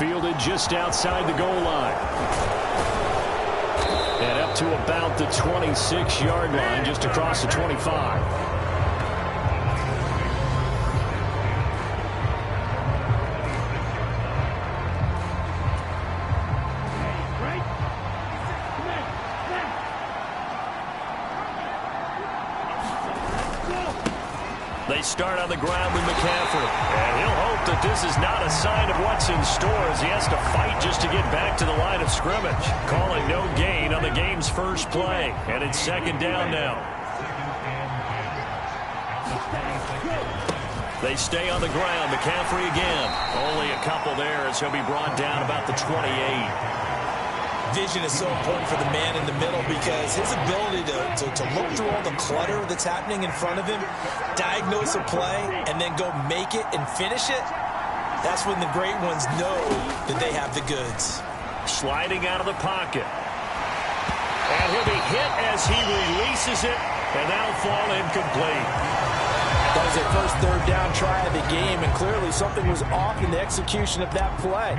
fielded just outside the goal line. And up to about the 26-yard line, just across the 25. They start on the ground with McCaffrey. And he'll hope that this is not a sign of what's in store as he has to fight just to get back to the line of scrimmage. Calling no gain on the game's first play. And it's second down now. They stay on the ground. McCaffrey again. Only a couple there as he'll be brought down about the 28. Vision is so important for the man in the middle because his ability to look through all the clutter that's happening in front of him, diagnose a play, and then go make it and finish it, that's when the great ones know that they have the goods. Sliding out of the pocket. And he'll be hit as he releases it, and that'll fall incomplete. That was their first third down try of the game, and clearly something was off in the execution of that play.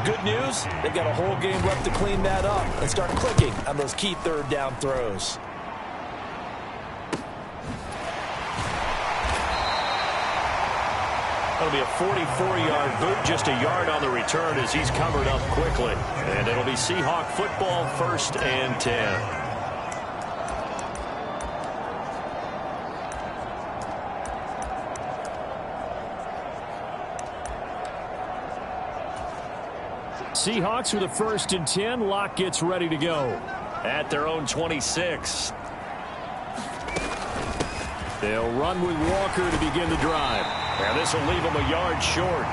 Good news, they've got a whole game left to clean that up and start clicking on those key third down throws. That'll be a 44-yard boot, just a yard on the return as he's covered up quickly. And it'll be Seahawk football, 1st and 10. Seahawks with a 1st and 10. Lock gets ready to go at their own 26. They'll run with Walker to begin the drive. And this will leave them a yard short.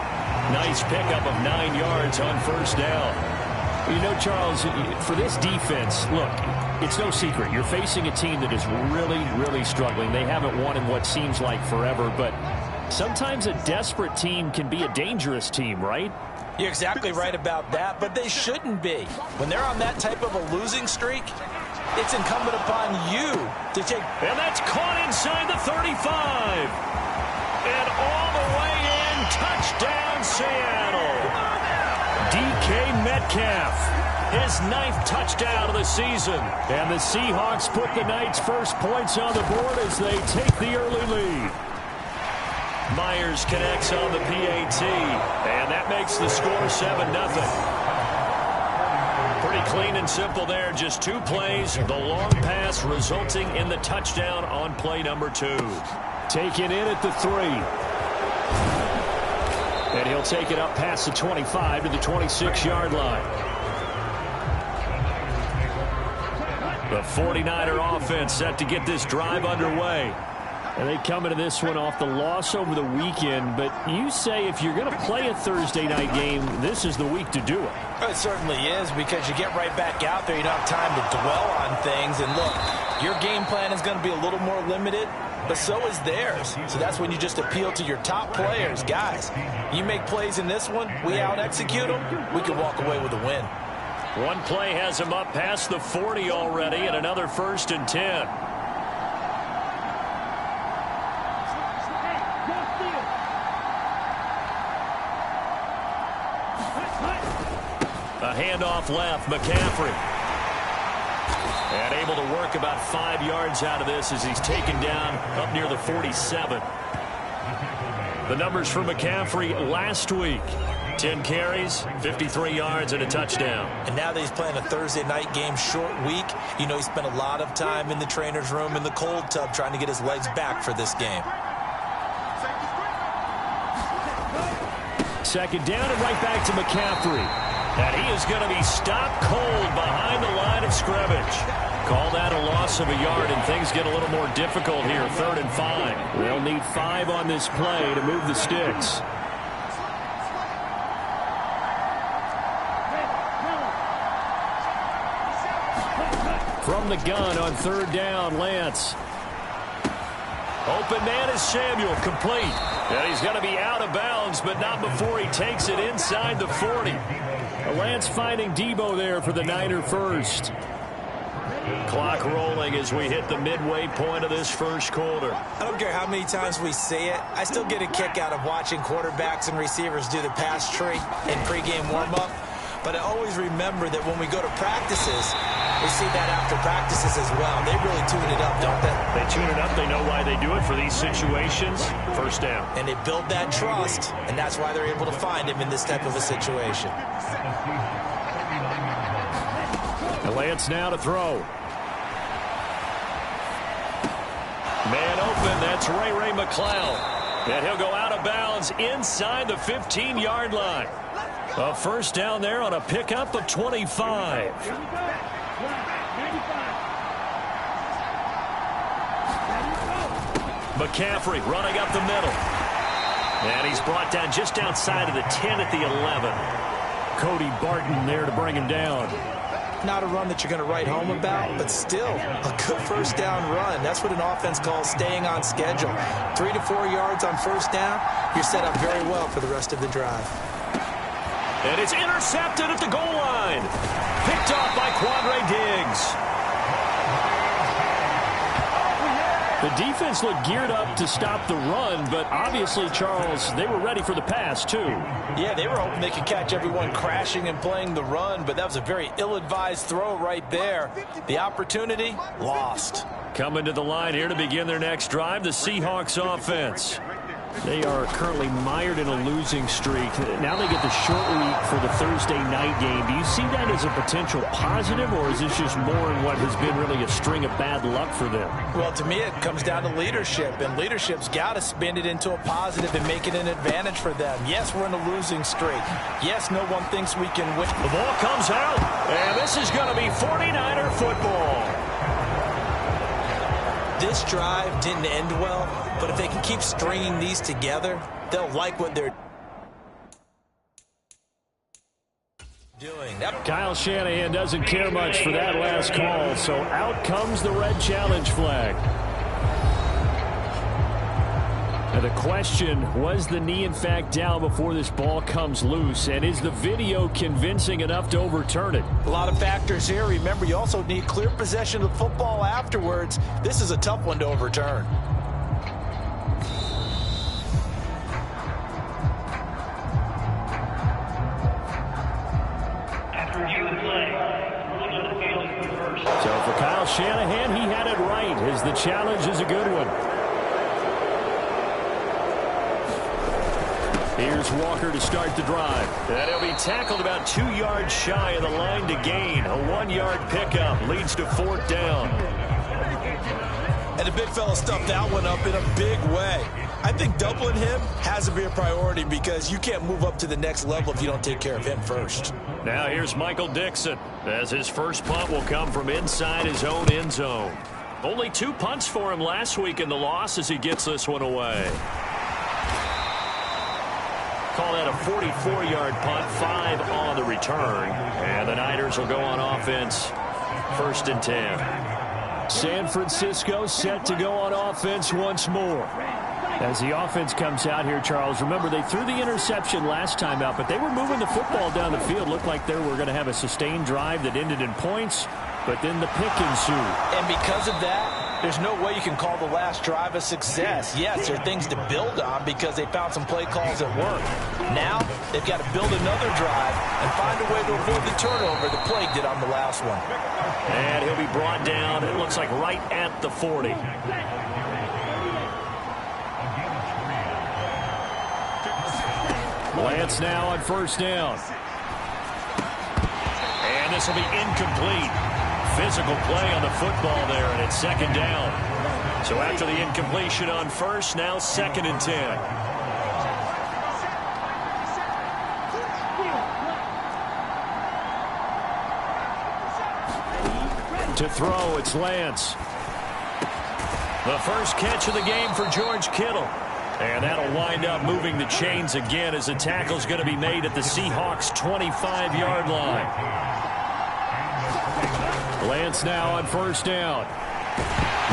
Nice pickup of 9 yards on 1st down. You know, Charles, for this defense, look, it's no secret. You're facing a team that is really, really struggling. They haven't won in what seems like forever, but sometimes a desperate team can be a dangerous team, right? You're exactly right about that, but they shouldn't be. When they're on that type of a losing streak, it's incumbent upon you to take... And that's caught inside the 35. And all the way in, touchdown Seattle. DK Metcalf, his 9th touchdown of the season. And the Seahawks put the night's first points on the board as they take the early lead. Myers connects on the PAT, and that makes the score 7-0. Pretty clean and simple there, just 2 plays. The long pass resulting in the touchdown on play number 2. Taken in at the 3. And he'll take it up past the 25 to the 26-yard line. The 49er offense set to get this drive underway. And they come into this one off the loss over the weekend. But you say if you're going to play a Thursday night game, this is the week to do it. It certainly is, because you get right back out there. You don't have time to dwell on things. And look, your game plan is going to be a little more limited, but so is theirs. So that's when you just appeal to your top players. Guys, you make plays in this one, we out-execute them, we can walk away with a win. One play has him up past the 40 already, and another 1st and 10. A handoff left, McCaffrey. And able to work about 5 yards out of this as he's taken down up near the 47. The numbers for McCaffrey last week. 10 carries, 53 yards, and a touchdown. And now that he's playing a Thursday night game, short week, you know he spent a lot of time in the trainer's room in the cold tub trying to get his legs back for this game. Second down and right back to McCaffrey. And he is going to be stopped cold behind the line of scrimmage. Call that a loss of a yard, and things get a little more difficult here. 3rd and 5. They'll need 5 on this play to move the sticks. From the gun on 3rd down, Lance. Open man is Samuel, complete. And he's going to be out of bounds, but not before he takes it inside the 40. Lance finding Debo there for the Niner first. Clock rolling as we hit the midway point of this first quarter. I don't care how many times we see it. I still get a kick out of watching quarterbacks and receivers do the pass tree in pregame warm-up. But I always remember that when we go to practices, we see that after practices as well. They really tune it up, don't they? They tune it up. They know why they do it for these situations. First down. And they build that trust, and that's why they're able to find him in this type of a situation. Lance now to throw. Man open. That's Ray McCloud. And he'll go out of bounds inside the 15-yard line. A first down there on a pickup of 25. McCaffrey running up the middle. And he's brought down just outside of the 10 at the 11. Cody Barton there to bring him down. Not a run that you're going to write home about, but still a good first down run. That's what an offense calls staying on schedule. 3 to 4 yards on first down, you're set up very well for the rest of the drive. And it's intercepted at the goal line. Picked off by Quandre Diggs. The defense looked geared up to stop the run, but obviously, Charles, they were ready for the pass, too. Yeah, they were hoping they could catch everyone crashing and playing the run, but that was a very ill-advised throw right there. The opportunity, lost. Coming to the line here to begin their next drive, the Seahawks offense. They are currently mired in a losing streak. Now they get the short week for the Thursday night game. Do you see that as a potential positive, or is this just more in what has been really a string of bad luck for them? Well, to me, it comes down to leadership, and leadership's got to spin it into a positive and make it an advantage for them. Yes, we're in a losing streak. Yes, no one thinks we can win. The ball comes out, and this is going to be 49er football. This drive didn't end well, but if they can keep stringing these together, they'll like what they're doing. Kyle Shanahan doesn't care much for that last call, so out comes the red challenge flag. Now the question, was the knee in fact down before this ball comes loose, and is the video convincing enough to overturn it? A lot of factors here. Remember, you also need clear possession of the football afterwards. This is a tough one to overturn. So for Kyle Shanahan, he had it right, as the challenge is a good one. Here's Walker to start the drive. And he'll be tackled about 2 yards shy of the line to gain. A 1-yard pickup leads to fourth down. And the big fella stuffed that one up in a big way. I think doubling him has to be a priority because you can't move up to the next level if you don't take care of him first. Now here's Michael Dixon, as his first punt will come from inside his own end zone. Only 2 punts for him last week in the loss as he gets this one away. Call that a 44-yard punt, 5 on the return. And the Niners will go on offense, 1st and 10. San Francisco set to go on offense once more. As the offense comes out here, Charles, remember they threw the interception last time out, but they were moving the football down the field. Looked like they were going to have a sustained drive that ended in points, but then the pick ensued. And because of that, there's no way you can call the last drive a success. Yes, there are things to build on because they found some play calls that work. Now, they've got to build another drive and find a way to avoid the turnover the Plague did on the last one. And he'll be brought down, it looks like right at the 40. Lance now on first down. And this will be incomplete. Physical play on the football there, and it's 2nd down. So after the incompletion on first, now 2nd and 10. To throw, it's Lance. The first catch of the game for George Kittle. And that'll wind up moving the chains again as the tackle's going to be made at the Seahawks' 25-yard line. Lance now on first down.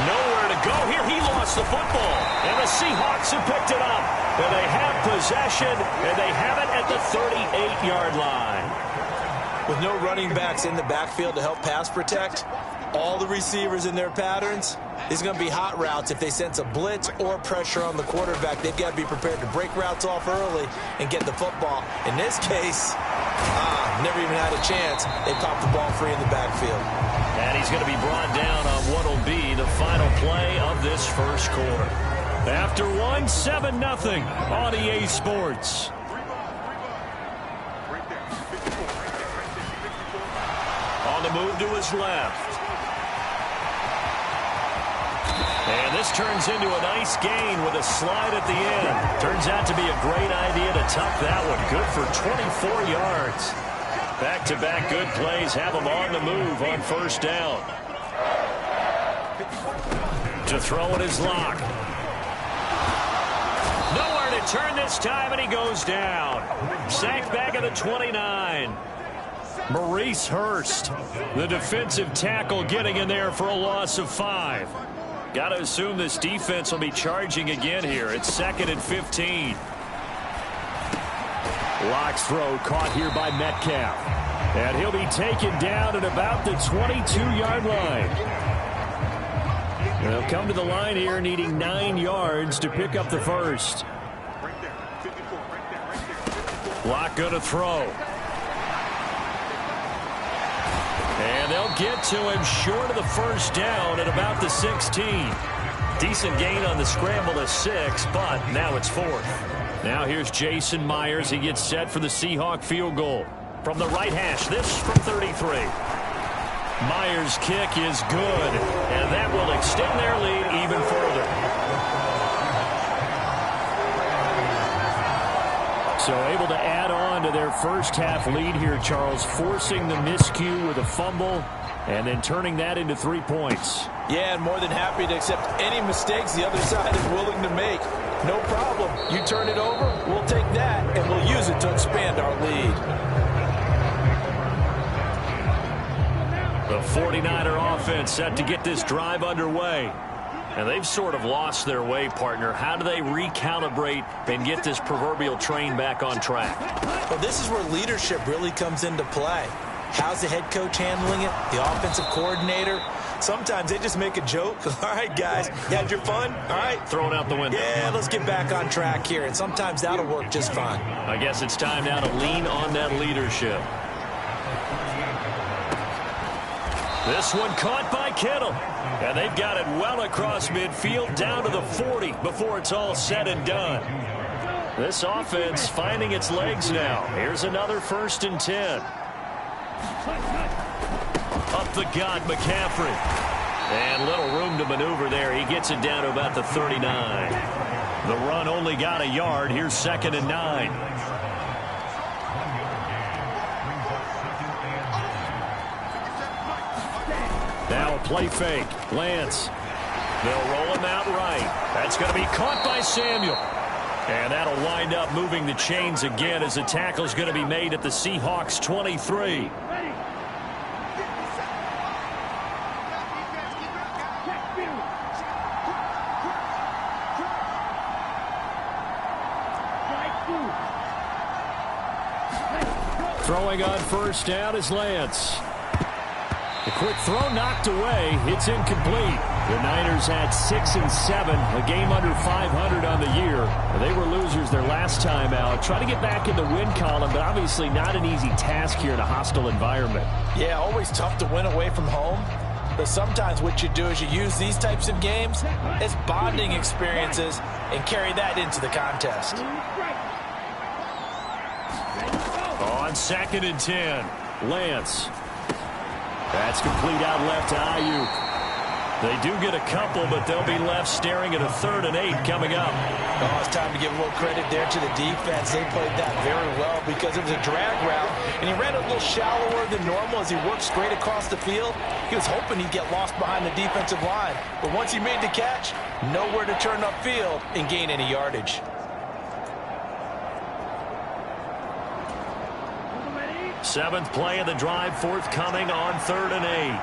Nowhere to go here. He lost the football. And the Seahawks have picked it up. And they have possession, and they have it at the 38-yard line. With no running backs in the backfield to help pass protect, all the receivers in their patterns, it's going to be hot routes. If they sense a blitz or pressure on the quarterback, they've got to be prepared to break routes off early and get the football. In this case, never even had a chance. They popped the ball free in the backfield. And he's going to be brought down on what will be the final play of this first quarter. After one, 7-0 on EA Sports. On the move to his left. And this turns into a nice gain with a slide at the end. Turns out to be a great idea to tuck that one. Good for 24 yards. Back-to-back good plays have him on the move on first down. To throw it is Locke. Nowhere to turn this time, and he goes down. Sacked back at the 29. Maurice Hurst, the defensive tackle, getting in there for a loss of 5. Got to assume this defense will be charging again here. It's 2nd and 15. Locke's throw caught here by Metcalf. And he'll be taken down at about the 22-yard line. They'll come to the line here needing 9 yards to pick up the first. Locke going to throw. And they'll get to him short of the first down at about the 16. Decent gain on the scramble to 6, but now it's 4th. Now here's Jason Myers. He gets set for the Seahawk field goal. From the right hash, this from 33. Myers' kick is good, and that will extend their lead even further. So able to add on to their first half lead here, Charles, forcing the miscue with a fumble and then turning that into 3 points. Yeah, and more than happy to accept any mistakes the other side is willing to make. No problem. You turn it over, we'll take that, and we'll use it to expand our lead. The 49er offense set to get this drive underway. And they've sort of lost their way, partner. How do they recalibrate and get this proverbial train back on track? Well, this is where leadership really comes into play. How's the head coach handling it? The offensive coordinator? Sometimes they just make a joke. All right, guys, you had your fun? All right. Throw it out the window. Yeah, let's get back on track here. And sometimes that'll work just fine. I guess it's time now to lean on that leadership. This one caught by Kittle. And they've got it well across midfield down to the 40 before it's all said and done. This offense finding its legs now. Here's another 1st and 10. Up the gut, McCaffrey. And little room to maneuver there. He gets it down to about the 39. The run only got a yard. Here's 2nd and 9. Now a play fake. Lance. They'll roll him out right. That's going to be caught by Samuel. And that'll wind up moving the chains again as the tackle's going to be made at the Seahawks 23. Throwing on first down is Lance. The quick throw knocked away. It's incomplete. The Niners had 6 and 7, a game under 500 on the year. They were losers their last time out. Try to get back in the win column, but obviously not an easy task here in a hostile environment. Yeah, always tough to win away from home. But sometimes what you do is you use these types of games as bonding experiences and carry that into the contest. On 2nd and 10, Lance. That's complete out left to Ayuk. They do get a couple, but they'll be left staring at a 3rd and 8 coming up. Oh, it's time to give a little credit there to the defense. They played that very well because it was a drag route, and he ran a little shallower than normal as he worked straight across the field. He was hoping he'd get lost behind the defensive line, but once he made the catch, nowhere to turn upfield and gain any yardage. Seventh play of the drive forthcoming on 3rd and 8.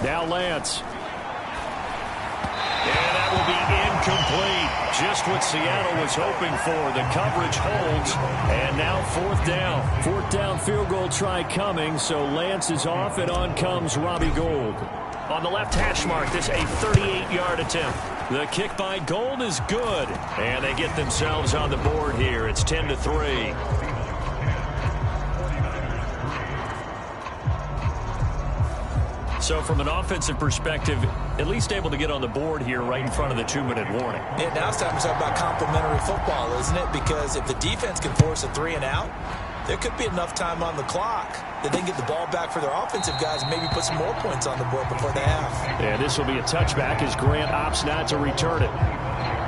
Now Lance. And that will be incomplete. just what Seattle was hoping for. The coverage holds, and now fourth down. Fourth down field goal try coming, so Lance is off, and on comes Robbie Gould. On the left hash mark, this a 38-yard attempt. The kick by Gould is good, and they get themselves on the board here. It's 10-3. So from an offensive perspective, at least able to get on the board here right in front of the 2-minute warning. Yeah, now it's time to talk about complimentary football, isn't it? Because if the defense can force a 3 and out, there could be enough time on the clock that they can get the ball back for their offensive guys and maybe put some more points on the board before the half. Yeah, this will be a touchback as Grant opts not to return it.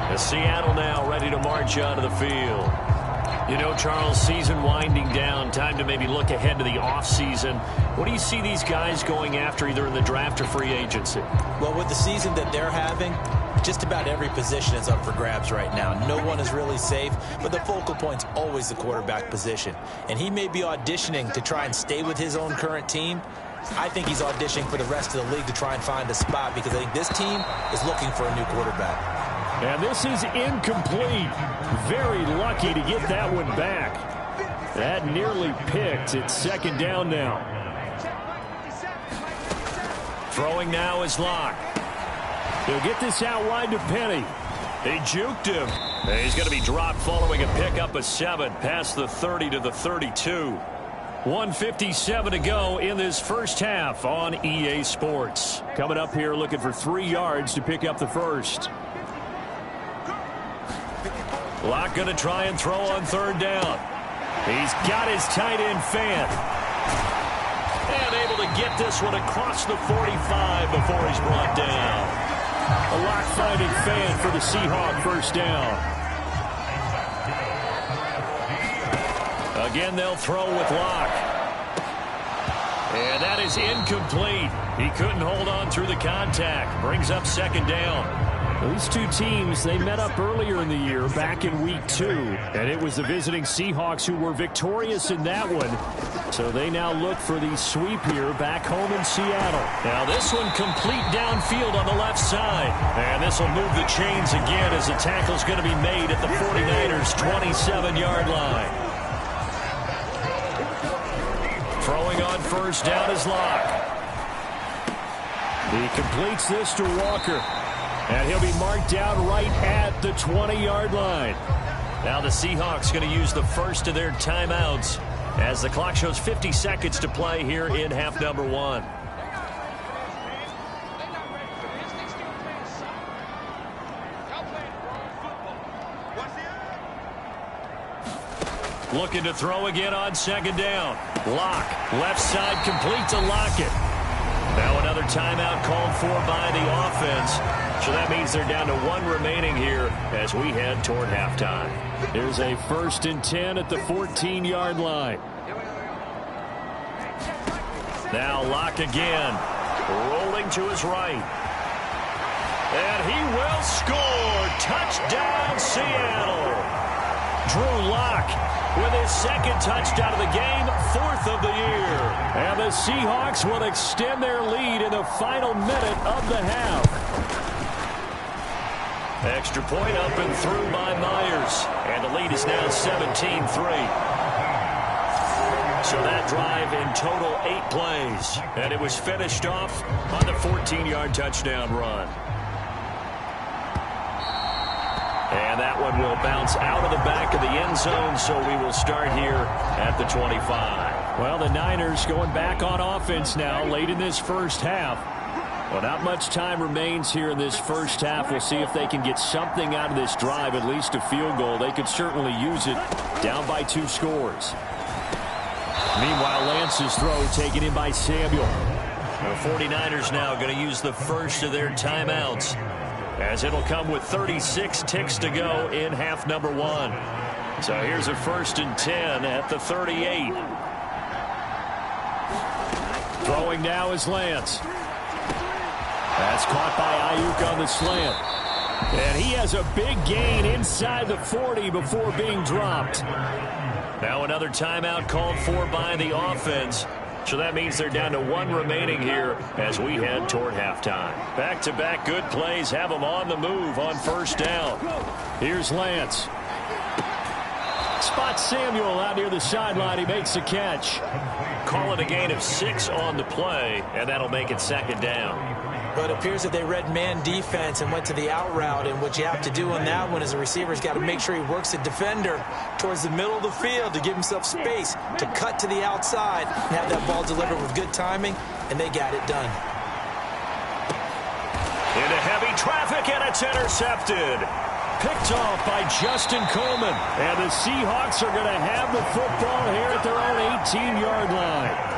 The Seattle now ready to march onto the field. You know, Charles, season winding down, time to maybe look ahead to the offseason. What do you see these guys going after either in the draft or free agency? Well, with the season that they're having, just about every position is up for grabs right now. No one is really safe, but the focal point's always the quarterback position. And he may be auditioning to try and stay with his own current team. I think he's auditioning for the rest of the league to try and find a spot because I think this team is looking for a new quarterback. And this is incomplete. Very lucky to get that one back. That nearly picked. It's second down now. Throwing now is Locke. He'll get this out wide to Penny. He juked him. He's going to be dropped following a pickup of 7 past the 30 to the 32. 1:57 to go in this first half on EA Sports. Coming up here looking for 3 yards to pick up the first. Locke going to try and throw on third down. He's got his tight end fan. And able to get this one across the 45 before he's brought down. A Locke-finding fan for the Seahawks first down. Again, they'll throw with Locke. And that is incomplete. He couldn't hold on through the contact. Brings up second down. These two teams, they met up earlier in the year, back in week 2. And it was the visiting Seahawks who were victorious in that one. So they now look for the sweep here back home in Seattle. Now this one complete downfield on the left side. And this will move the chains again as the tackle's going to be made at the 49ers' 27-yard line. Throwing on first down is Locke. He completes this to Walker. And he'll be marked down right at the 20-yard line. Now the Seahawks going to use the first of their timeouts as the clock shows 50 seconds to play here in half number 1. Looking to throw again on second down. Locke, left side complete to Lockett. Now another timeout called for by the offense. So that means they're down to 1 remaining here as we head toward halftime. Here's a 1st and 10 at the 14-yard line. Now Locke again, rolling to his right. And he will score. Touchdown, Seattle. Drew Locke with his second touchdown of the game, 4th of the year. And the Seahawks will extend their lead in the final minute of the half. Extra point up and through by Myers. And the lead is now 17-3. So that drive in total 8 plays. And it was finished off on the 14-yard touchdown run. And that one will bounce out of the back of the end zone, so we will start here at the 25. Well, the Niners going back on offense now late in this first half. Well, not much time remains here in this first half. We'll see if they can get something out of this drive, at least a field goal. They could certainly use it down by 2 scores. Meanwhile, Lance's throw taken in by Samuel. The 49ers now going to use the first of their timeouts, as it'll come with 36 ticks to go in half number 1. So here's a 1st and 10 at the 38. Throwing now is Lance. That's caught by Ayuk on the slant. And he has a big gain inside the 40 before being dropped. Now another timeout called for by the offense. So that means they're down to 1 remaining here as we head toward halftime. Back-to-back good plays have them on the move on first down. Here's Lance. Spots Samuel out near the sideline. He makes the catch. Call it a gain of 6 on the play, and that'll make it second down. But it appears that they read man defense and went to the out route, and what you have to do on that one is the receiver's got to make sure he works the defender towards the middle of the field to give himself space to cut to the outside and have that ball delivered with good timing, and they got it done. Into heavy traffic, and it's intercepted. Picked off by Justin Coleman. And the Seahawks are going to have the football here at their own 18-yard line.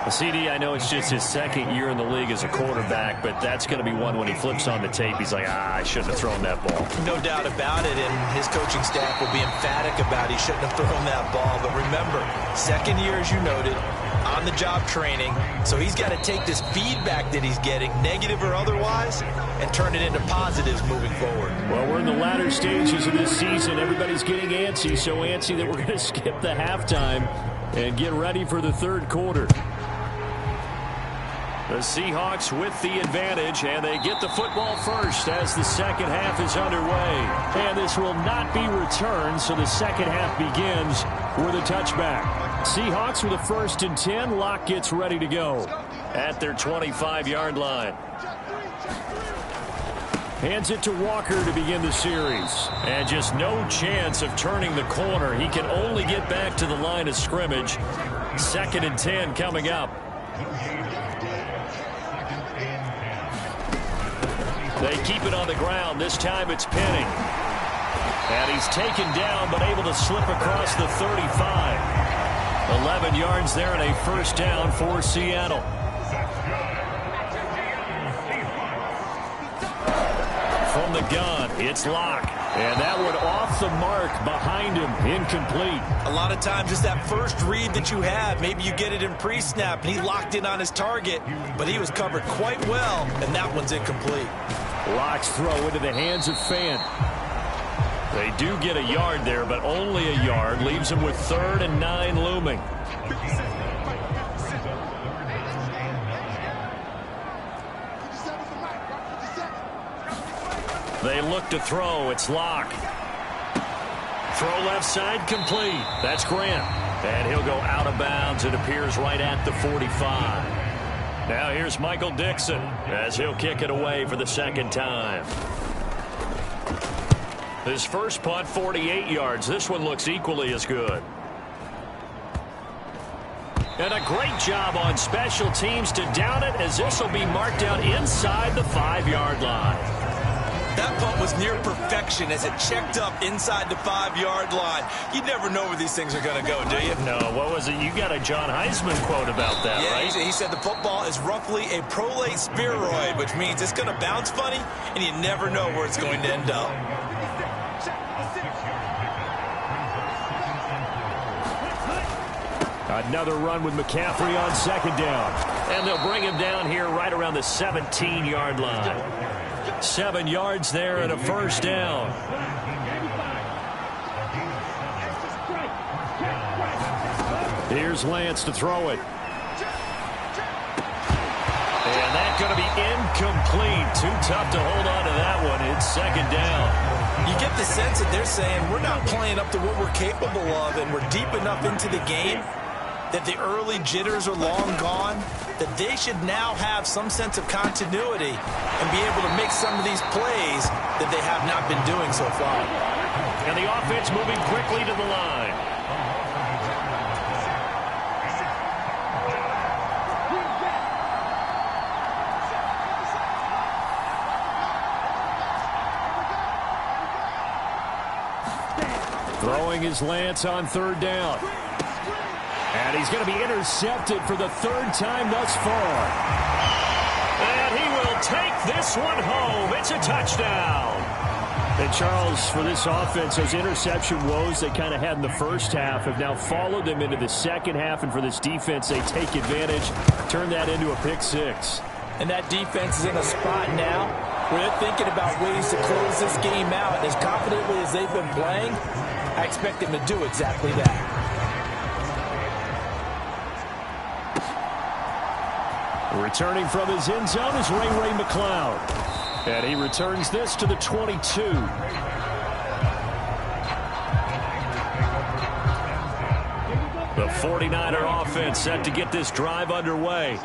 CD, I know it's just his second year in the league as a quarterback, but that's going to be one when he flips on the tape. He's like, I shouldn't have thrown that ball. No doubt about it, and his coaching staff will be emphatic about he shouldn't have thrown that ball. But remember, second year, as you noted, on-the-job training, so he's got to take this feedback that he's getting, negative or otherwise, and turn it into positives moving forward. Well, we're in the latter stages of this season. Everybody's getting antsy, so antsy that we're going to skip the halftime and get ready for the third quarter. The Seahawks with the advantage, and they get the football first as the second half is underway. And this will not be returned, so the second half begins with a touchback. Seahawks with a 1st and 10. Locke gets ready to go at their 25-yard line. Hands it to Walker to begin the series. And just no chance of turning the corner. He can only get back to the line of scrimmage. 2nd and 10 coming up. They keep it on the ground. This time it's Penning. And he's taken down but able to slip across the 35. 11 yards there and a 1st down for Seattle. From the gun, it's Locke. And that one off the mark behind him, incomplete. A lot of times it's that first read that you have. Maybe you get it in pre-snap, and he locked in on his target, but he was covered quite well, and that one's incomplete. Locke's throw into the hands of Fant. They do get a yard there, but only a yard. Leaves him with 3rd and 9 looming. They look to throw. It's Locke. Throw left side complete. That's Grant. And he'll go out of bounds. It appears right at the 45. Now here's Michael Dixon as he'll kick it away for the 2nd time. His first punt, 48 yards. This one looks equally as good. And a great job on special teams to down it, as this will be marked down inside the 5-yard line. That punt was near perfection as it checked up inside the 5-yard line. You never know where these things are going to go, do you? No, what was it? You got a John Heisman quote about that, right? Yeah, he said the football is roughly a prolate spheroid, which means it's going to bounce funny, and you never know where it's going to end up. Another run with McCaffrey on 2nd down. And they'll bring him down here right around the 17-yard line. 7 yards there and a 1st down. Here's Lance to throw it. And that's going to be incomplete. Too tough to hold on to that one. It's 2nd down. You get the sense that they're saying we're not playing up to what we're capable of, and we're deep enough into the game that the early jitters are long gone, that they should now have some sense of continuity and be able to make some of these plays that they have not been doing so far. And the offense moving quickly to the line. Throwing his Lance on 3rd down. And he's going to be intercepted for the 3rd time thus far. And he will take this one home. It's a touchdown. And Charles, for this offense, those interception woes they kind of had in the first half have now followed them into the second half. And for this defense, they take advantage, turn that into a pick 6. And that defense is in a spot now where they're thinking about ways to close this game out. As confidently as they've been playing, I expect them to do exactly that. Returning from his end zone is Ray McCloud. And he returns this to the 22. The 49er offense set to get this drive underway.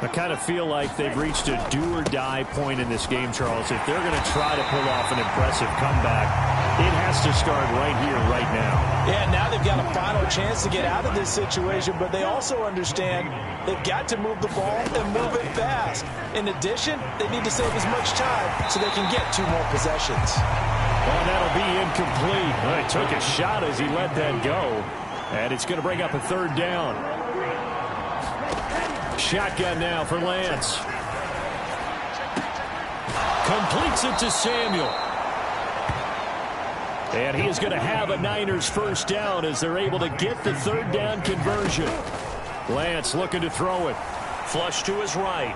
I kind of feel like they've reached a do-or-die point in this game, Charles. If they're going to try to pull off an impressive comeback, it has to start right here, right now. Yeah, now they've got a final chance to get out of this situation, but they also understand they've got to move the ball and move it fast. In addition, they need to save as much time so they can get 2 more possessions. Well, that'll be incomplete. Well, he took a shot as he let that go, and it's going to bring up a 3rd down. Shotgun now for Lance. Completes it to Samuel. And he is going to have a Niners 1st down as they're able to get the 3rd down conversion. Lance looking to throw it. Flush to his right.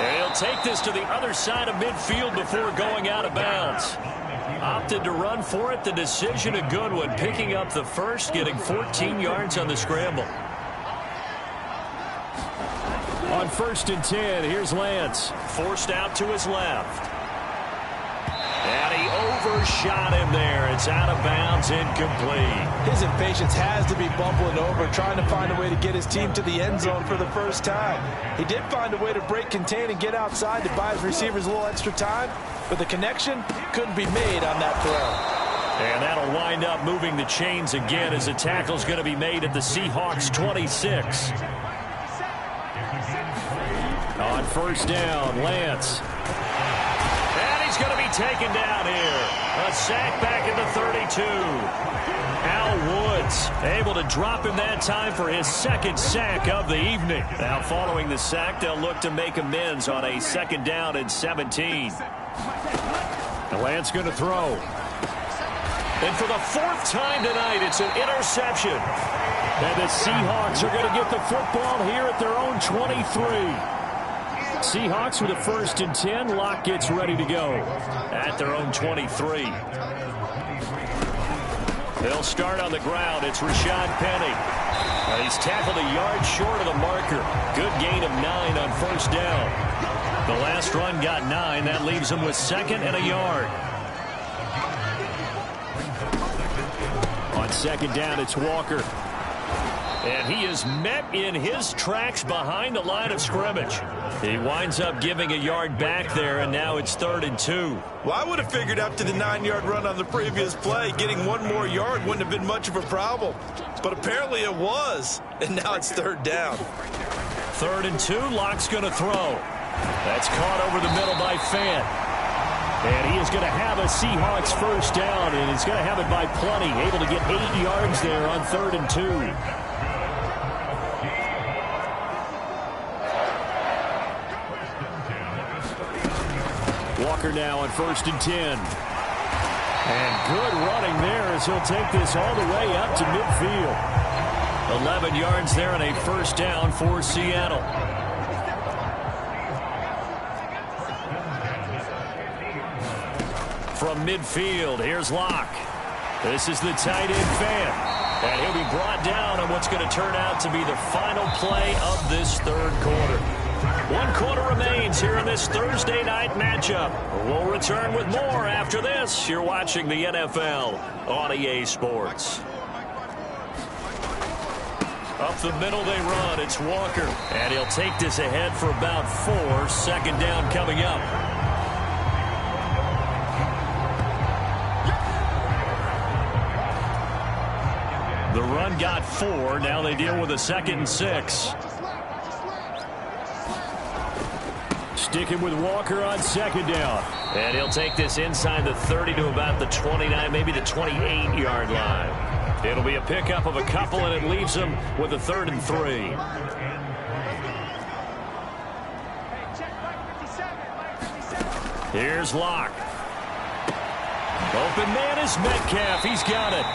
And he'll take this to the other side of midfield before going out of bounds. Opted to run for it. The decision a good one. Picking up the 1st, getting 14 yards on the scramble. On 1st and 10, here's Lance. Forced out to his left. And he overshot him there. It's out of bounds, incomplete. His impatience has to be bubbling over, trying to find a way to get his team to the end zone for the 1st time. He did find a way to break contain and get outside to buy his receivers a little extra time, but the connection couldn't be made on that throw. And that'll wind up moving the chains again as the tackle's going to be made at the Seahawks 26. On 1st down, Lance. And he's going to be taken down here. A sack back at the 32. Al Woods able to drop him that time for his 2nd sack of the evening. Now following the sack, they'll look to make amends on a 2nd down and 17. Lance going to throw. And for the 4th time tonight, it's an interception. And the Seahawks are going to get the football here at their own 23. Seahawks with a 1st and 10. Locke gets ready to go at their own 23. They'll start on the ground. It's Rashad Penny. He's tackled a yard short of the marker. Good gain of 9 on 1st down. The last run got 9. That leaves him with 2nd and a yard. On 2nd down, it's Walker. And he is met in his tracks behind the line of scrimmage. He winds up giving a yard back there, and now it's 3rd and 2. Well, I would have figured after the 9-yard run on the previous play, getting 1 more yard wouldn't have been much of a problem. But apparently it was, and now it's 3rd down. 3rd and 2, Locke's going to throw. That's caught over the middle by Fant. And he is going to have a Seahawks 1st down, and he's going to have it by plenty. Able to get 8 yards there on 3rd and 2. Walker now on 1st and 10. And good running there as he'll take this all the way up to midfield. 11 yards there and a 1st down for Seattle. From midfield, here's Locke. This is the tight end Fant. And he'll be brought down on what's going to turn out to be the final play of this 3rd quarter. 1 quarter remains here in this Thursday night matchup. We'll return with more after this. You're watching the NFL on EA Sports. Up the middle they run. It's Walker. And he'll take this ahead for about 4. 2nd down coming up. The run got 4. Now they deal with a 2nd and 6. Sticking with Walker on 2nd down. And he'll take this inside the 30 to about the 29, maybe the 28-yard line. It'll be a pickup of a couple, and it leaves him with a 3rd and 3. Here's Locke. Open man is Metcalf. He's got it.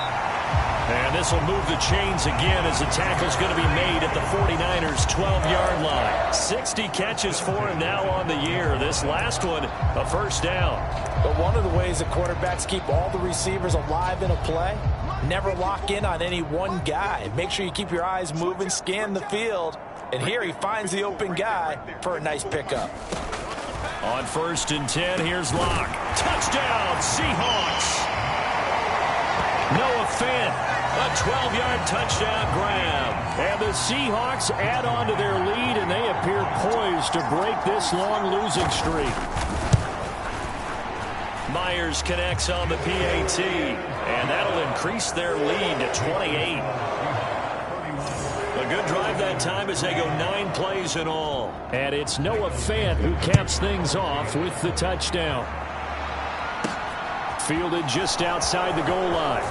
And this will move the chains again as the tackle's going to be made at the 49ers' 12-yard line. 60 catches for him now on the year. This last one, a 1st down. But one of the ways that quarterbacks keep all the receivers alive in a play Never lock in on any one guy. Make sure you keep your eyes moving, scan the field. And here he finds the open guy for a nice pickup. On 1st and 10, here's Locke. Touchdown, Seahawks. Noah Fant, a 12-yard touchdown grab. And the Seahawks add on to their lead, and they appear poised to break this long losing streak. Myers connects on the PAT, and that'll increase their lead to 28. A good drive that time as they go 9 plays in all. And it's Noah Fant who caps things off with the touchdown. Fielded just outside the goal line.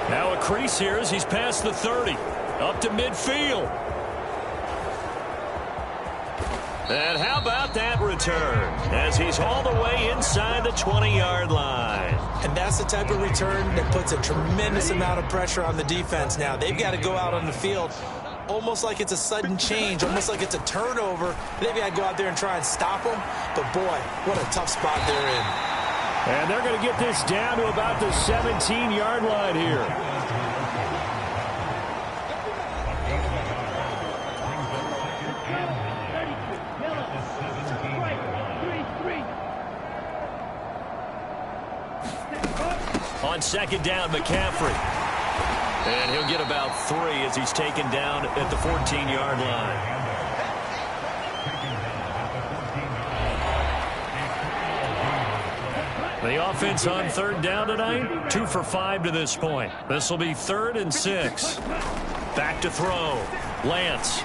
Now a crease here as he's past the 30. Up to midfield. And how about that return as he's all the way inside the 20-yard line. And that's the type of return that puts a tremendous amount of pressure on the defense now. They've got to go out on the field almost like it's a sudden change, almost like it's a turnover. They've got to go out there and try and stop them. But, boy, what a tough spot they're in. And they're going to get this down to about the 17-yard line here. On 2nd down, McCaffrey. And he'll get about 3 as he's taken down at the 14-yard line. The offense on 3rd down tonight, 2 for 5 to this point. This will be 3rd and 6. Back to throw. Lance.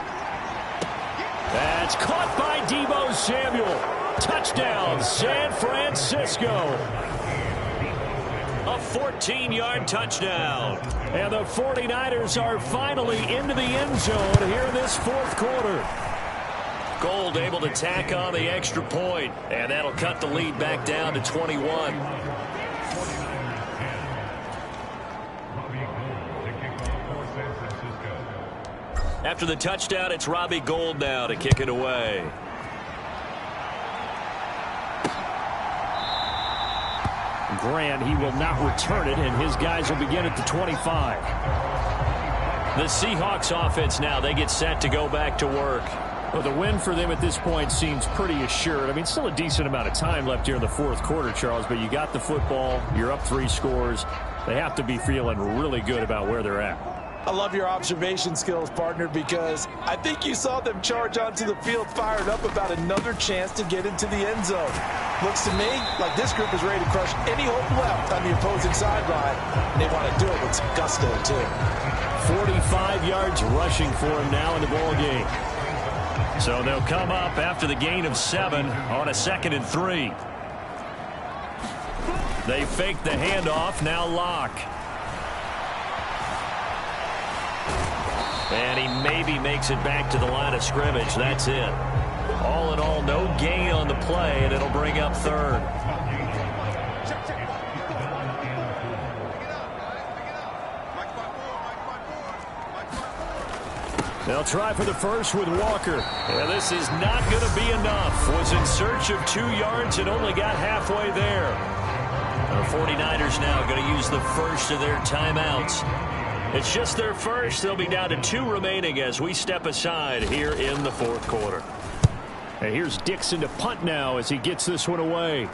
That's caught by Deebo Samuel. Touchdown, San Francisco. A 14-yard touchdown. And the 49ers are finally into the end zone here in this 4th quarter. Gold able to tack on the extra point, and that'll cut the lead back down to 21. After the touchdown, it's Robbie Gould now to kick it away. Grant, he will not return it, and his guys will begin at the 25. The Seahawks offense now, they get set to go back to work. Well, the win for them at this point seems pretty assured. I mean, still a decent amount of time left here in the 4th quarter, Charles, but you got the football, you're up 3 scores. They have to be feeling really good about where they're at. I love your observation skills, partner, because I think you saw them charge onto the field fired up about another chance to get into the end zone. Looks to me like this group is ready to crush any hope left on the opposing sideline, and they want to do it with some gusto, too. 45 yards rushing for him now in the ball game. So they'll come up after the gain of 7 on a 2nd and 3. They fake the handoff, now Locke. And he maybe makes it back to the line of scrimmage. That's it. All in all, no gain on the play, and it'll bring up 3rd. They'll try for the first with Walker. And this is not going to be enough. Was in search of 2 yards and only got halfway there. The 49ers now going to use the first of their timeouts. It's just their first. They'll be down to 2 remaining as we step aside here in the 4th quarter. And here's Dixon to punt now as he gets this one away.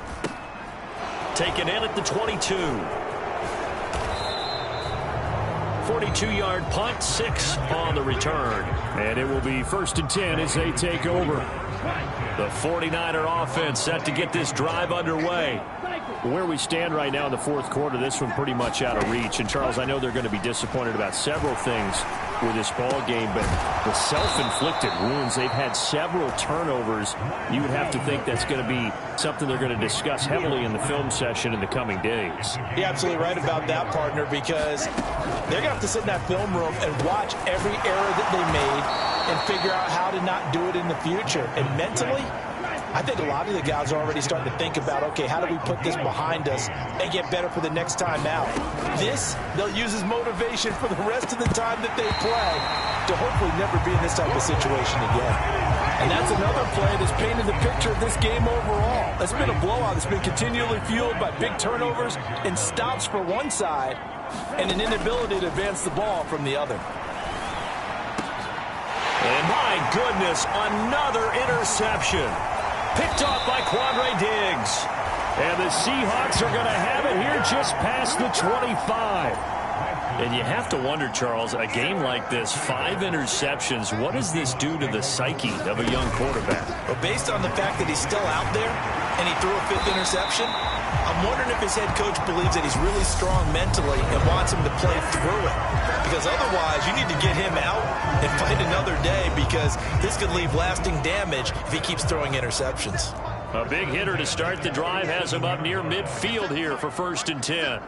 Taken in at the 22. 42-yard punt, 6 on the return. And it will be 1st and 10 as they take over. The 49er offense set to get this drive underway. Where we stand right now in the 4th quarter, this one pretty much out of reach. And, Charles, I know they're going to be disappointed about several things with this ball game, but the self-inflicted wounds, they've had several turnovers. You would have to think that's going to be something they're going to discuss heavily in the film session in the coming days. You're absolutely right about that, partner, because they're going to have to sit in that film room and watch every error that they made and figure out how to not do it in the future. And mentally, I think a lot of the guys are already starting to think about, okay, how do we put this behind us and get better for the next time out? This, they'll use as motivation for the rest of the time that they play to hopefully never be in this type of situation again. And that's another play that's painted the picture of this game overall. It's been a blowout that's been continually fueled by big turnovers and stops for one side and an inability to advance the ball from the other. And my goodness, another interception. Picked off by Quandre Diggs. And the Seahawks are going to have it here just past the 25. And you have to wonder, Charles, a game like this, 5 interceptions, what does this do to the psyche of a young quarterback? But based on the fact that he's still out there and he threw a 5th interception, I'm wondering if his head coach believes that he's really strong mentally and wants him to play through it. Because otherwise, you need to get him out and fight another day, because this could leave lasting damage if he keeps throwing interceptions. A big hitter to start the drive has him up near midfield here for 1st and 10.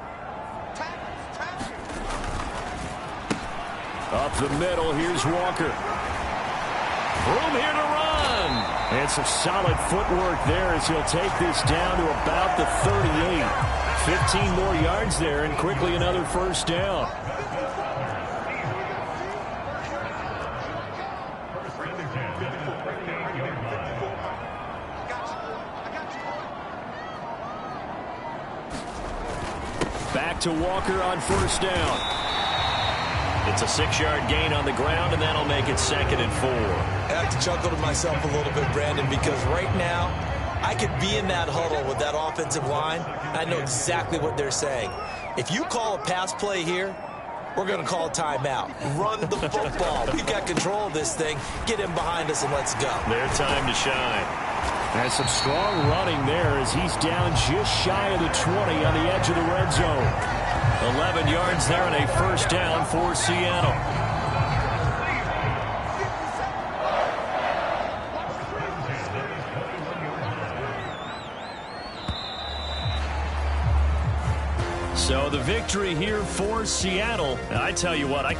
Up the middle, here's Walker. Room here to run. And some solid footwork there as he'll take this down to about the 38. 15 more yards there and quickly another 1st down. Back to Walker on 1st down. It's a 6-yard gain on the ground, and that'll make it 2nd and 4. I have to chuckle to myself a little bit, Brandon, because right now I could be in that huddle with that offensive line. I know exactly what they're saying. If you call a pass play here, we're going to call a timeout. Run the football. We've got control of this thing. Get him behind us and let's go. Their time to shine. And some strong running there as he's down just shy of the 20 on the edge of the red zone. 11 yards there and a 1st down for Seattle. So the victory here for Seattle. I tell you what, I